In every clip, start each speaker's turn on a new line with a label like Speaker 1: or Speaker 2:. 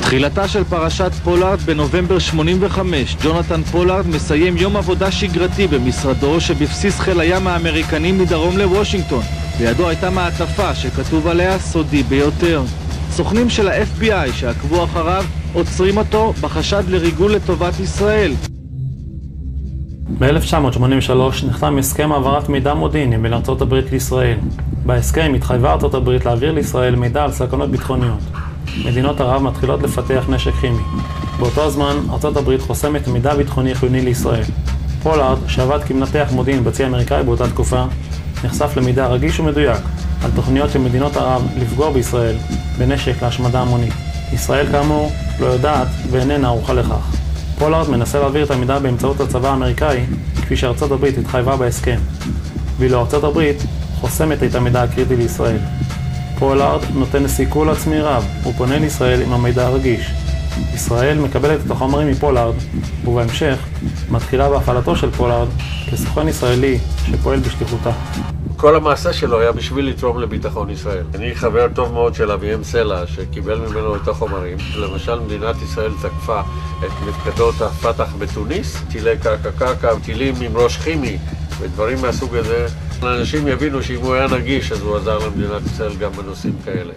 Speaker 1: תחילתה של פרשת פולארד בנובמבר 85. ג'ונתן פולארד מסיים יום עבודה שגרתי במשרדו שבבסיס חיל הים האמריקני מדרום לוושינגטון. בידו הייתה מעטפה שכתוב עליה סודי ביותר. סוכנים של ה-FBI שעקבו אחריו עוצרים אותו בחשד לריגול לטובת ישראל.
Speaker 2: ב-1983 נחתם הסכם העברת מידע מודיעיני בין ארצות הברית לישראל. בהסכם התחייבה ארצות הברית להעביר לישראל מידע על סכנות ביטחוניות. מדינות ערב מתחילות לפתח נשק כימי. באותו הזמן ארצות הברית חוסמת מידע ביטחוני חיוני לישראל. פולארד, שעבד כמנתח מודיעין בצי האמריקאי באותה תקופה, נחשף למידע רגיש ומדויק על תוכניות של מדינות ערב לפגוע בישראל בנשק להשמדה המונית. ישראל כאמור לא יודעת ואיננה ערוכה לכך. פולארד מנסה להעביר את המידע באמצעות הצבא האמריקאי, כפי שארצות הברית התחייבה בהסכם. ואילו ארצות הברית חוסמת את המידע הקריטי לישראל. פולארד נותן סיכול עצמי רב, הוא פונה לישראל עם המידע הרגיש. ישראל מקבלת את החומרים מפולארד, ובהמשך מתחילה בהפעלתו של פולארד כסוכן ישראלי שפועל בשליחותה.
Speaker 3: כל המעשה שלו היה בשביל לתרום לביטחון ישראל. אני חבר טוב מאוד של אביהם סלע, שקיבל ממנו את החומרים. למשל, מדינת ישראל תקפה את מפקדות הפתח בתוניס, טילי קרקע, טילים עם ראש כימי ודברים מהסוג הזה. האנשים יבינו שאם הוא היה נגיש, אז הוא עזר למדינת ישראל גם בנושאים כאלה.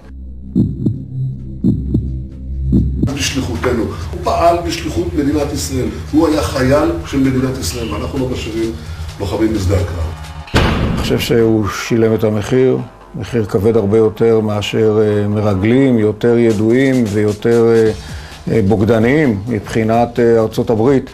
Speaker 4: בשליחותנו. הוא פעל בשליחות מדינת ישראל. הוא היה חייל של מדינת ישראל, ואנחנו לא משאירים לוחמים בשדה הקרב.
Speaker 5: אני חושב שהוא שילם את המחיר, מחיר כבד הרבה יותר מאשר מרגלים, יותר ידועים ויותר בוגדניים מבחינת ארצות הברית.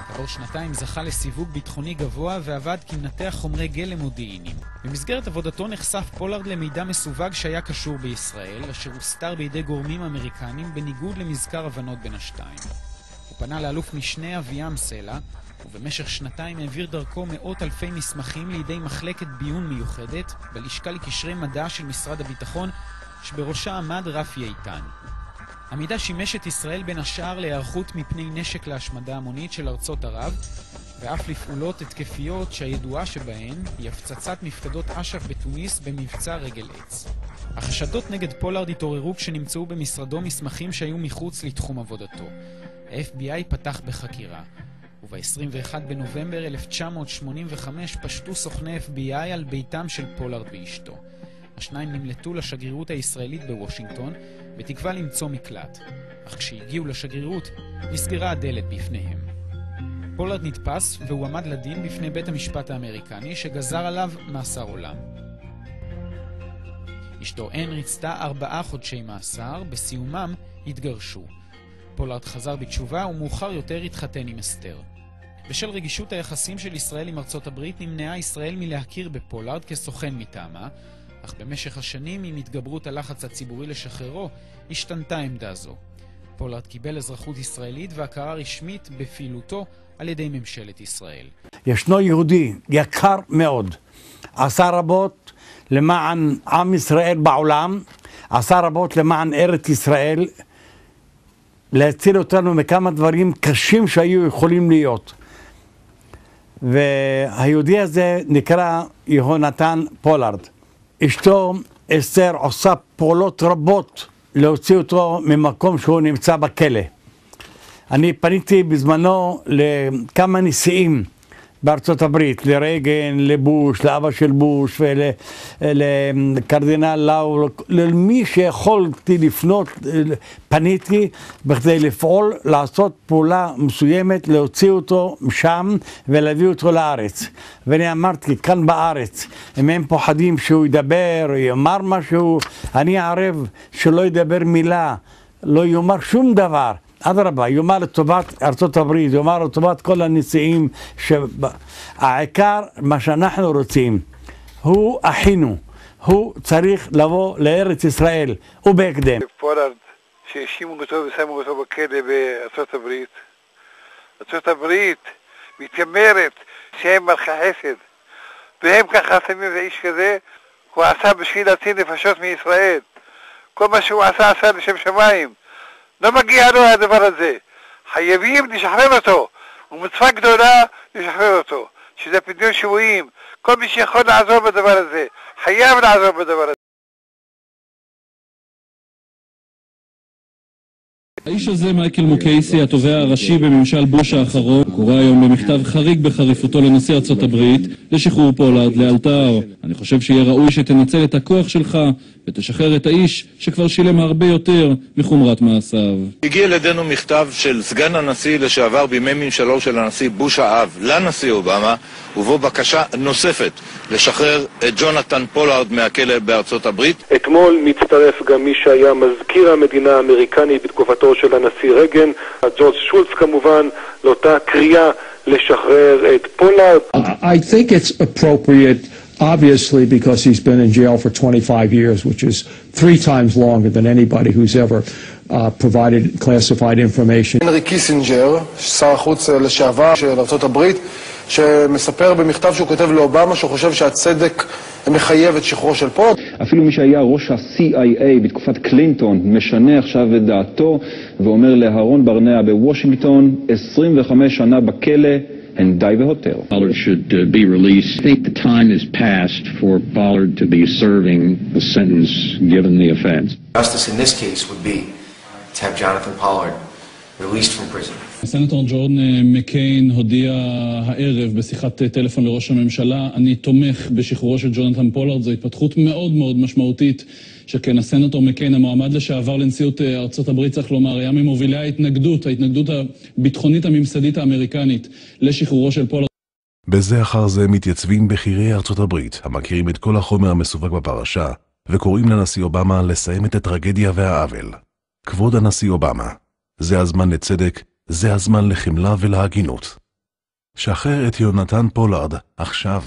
Speaker 6: כעבור שנתיים זכה לסיווג ביטחוני גבוה ועבד כמנתח חומרי גלם מודיעיניים. במסגרת עבודתו נחשף פולארד למידע מסווג שהיה קשור בישראל, אשר הוסתר בידי גורמים אמריקנים בניגוד למזכר הבנות בין השתיים. הוא פנה לאלוף משנה אביהם סלע, ובמשך שנתיים העביר דרכו מאות אלפי מסמכים לידי מחלקת ביון מיוחדת בלשכה לקשרי מדע של משרד הביטחון, שבראשה עמד רפי איתן. המידע שימש את ישראל בין השאר להיערכות מפני נשק להשמדה המונית של ארצות ערב, ואף לפעולות התקפיות שהידועה שבהן היא הפצצת מפקדות אש"ף בתוניס במבצע רגל עץ. החשדות נגד פולארד התעוררו כשנמצאו במשרדו מסמכים שהיו מחוץ לתחום עבודתו. ה-FBI פתח בחקירה, וב-21 בנובמבר 1985 פשטו סוכני FBI על ביתם של פולארד ואשתו. השניים נמלטו לשגרירות הישראלית בוושינגטון בתקווה למצוא מקלט, אך כשהגיעו לשגרירות נסגרה הדלת בפניהם. פולארד נתפס והוא עמד לדין בפני בית המשפט האמריקני שגזר עליו מאסר עולם. אשתו אן ריצתה 4 חודשי מאסר, בסיומם התגרשו. פולארד חזר בתשובה ומאוחר יותר התחתן עם אסתר. בשל רגישות היחסים של ישראל עם ארצות הברית נמנעה ישראל מלהכיר בפולארד כסוכן מטעמה, אך במשך השנים עם התגברות הלחץ הציבורי לשחררו השתנתה עמדה זו. פולארד קיבל אזרחות ישראלית והכרה רשמית בפעילותו על ידי ממשלת ישראל.
Speaker 7: ישנו יהודי יקר מאוד, עשה רבות למען עם ישראל בעולם, עשה רבות למען ארץ ישראל, להציל אותנו מכמה דברים קשים שהיו יכולים להיות. והיהודי הזה נקרא יהונתן פולארד. אשתו אסתר עושה פעולות רבות להוציא אותו ממקום שהוא נמצא בכלא. אני פניתי בזמנו לכמה נשיאים בארצות הברית, לרייגן, לבוש, לאבא של בוש ולקרדינל לאו, למי שיכולתי לפנות, פניתי בכדי לפעול, לעשות פעולה מסוימת, להוציא אותו משם ולהביא אותו לארץ. ואני אמרתי, כאן בארץ, אם הם פוחדים שהוא ידבר, יאמר משהו, אני ערב שלא ידבר מילה, לא יאמר שום דבר. אדרבה, יאמר לטובת ארצות הברית, יאמר לטובת כל הנשיאים, העיקר מה שאנחנו רוצים, הוא אחינו, הוא צריך לבוא לארץ ישראל, ובהקדם.
Speaker 8: פולארד, שהאשימו אותו ושמו אותו בכלא בארצות הברית. ארצות הברית מתיימרת שהם מלכי חסד, והם ככה שמים את האיש כזה, הוא עשה בשביל להציל נפשות מישראל. כל מה שהוא עשה לשם שמיים. לא מגיע לו הדבר הזה. חייבים לשחרר אותו. ומצווה גדולה לשחרר אותו. שזה פדיון שבויים. כל מי שיכול לעזור בדבר הזה, חייב לעזור בדבר הזה.
Speaker 9: האיש הזה, מייקל מוקייסי, התובע הראשי בממשל בוש האחרון, קורא היום במכתב חריג בחריפותו לנשיא ארצות הברית לשחרור פולארד לאלתר. אני חושב שיהיה ראוי שתנצל את הכוח שלך ותשחרר את האיש שכבר שילם הרבה יותר מחומרת מעשיו.
Speaker 10: הגיע לידינו מכתב של סגן הנשיא לשעבר בימי ממשלו של הנשיא בוש האב לנשיא אובמה, ובו בקשה נוספת לשחרר את ג'ונתן פולארד מהכלא בארצות הברית.
Speaker 11: אתמול מצטרף גם מי שהיה מזכיר המדינה האמריקני בתקופתו של הנשיא רגן, ג'ורג' שולץ כמובן, לאותה קריאה לשחרר את פולארד.
Speaker 12: I think it's appropriate, obviously, because he's been in jail for 25 years, which is 3 times longer than anybody who's ever provided classified information.
Speaker 13: הנרי קיסינג'ר, שר החוץ לשעבר של ארצות הברית, שמספר במכתב שהוא כותב לאובמה שהוא חושב שהצדק מחייב את שחרור של פולארד.
Speaker 14: אפילו מי שהיה ראש ה-CIA בתקופת קלינטון משנה עכשיו את דעתו ואומר לאהרון ברנע בוושינגטון 25 שנה בכלא and die בהוטל.
Speaker 15: Pollard should be released. I think the time has passed for Pollard to be serving the sentence given the offense.
Speaker 16: Justice in this case would be to have Jonathan Pollard released from prison.
Speaker 9: הסנטור ג'ון מקיין הודיע הערב בשיחת טלפון לראש הממשלה, אני תומך בשחרורו של ג'ונתן פולארד. זו התפתחות מאוד מאוד משמעותית, שכן הסנטור מקיין, המועמד לשעבר לנשיאות ארצות הברית, צריך לומר, היה ממובילי ההתנגדות הביטחונית הממסדית האמריקנית לשחרורו של פולארד.
Speaker 17: בזה אחר זה מתייצבים בכירי ארצות הברית, המכירים את כל החומר המסווג בפרשה, וקוראים לנשיא אובמה לסיים את הטרגדיה והעוול. כבוד הנשיא אובמה, זה הזמן לצדק, זה הזמן לחמלה ולהגינות. שחרר את יונתן פולארד עכשיו.